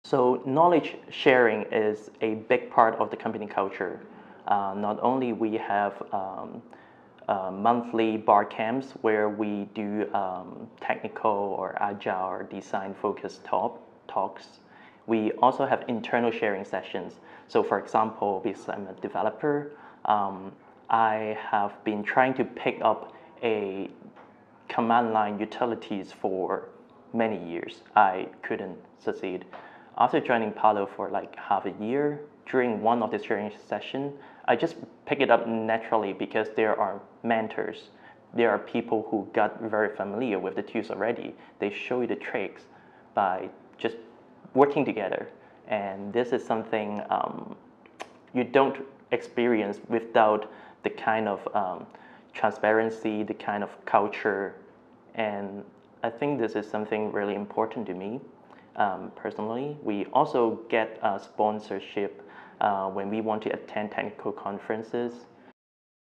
So knowledge sharing is a big part of the company culture. Not only we have monthly BarCamps where we do technical or agile or design focused talks. We also have internal sharing sessions. So for example, because I'm a developer, I have been trying to pick up a command line utilities for many years. I couldn't succeed. After joining Palo for like half a year, during one of the sharing sessions, I just pick it up naturally because there are mentors. There are people who got very familiar with the tools already. They show you the tricks by just working together. And this is something you don't experience without the kind of transparency, the kind of culture. And I think this is something really important to me personally. We also get sponsorship when we want to attend technical conferences.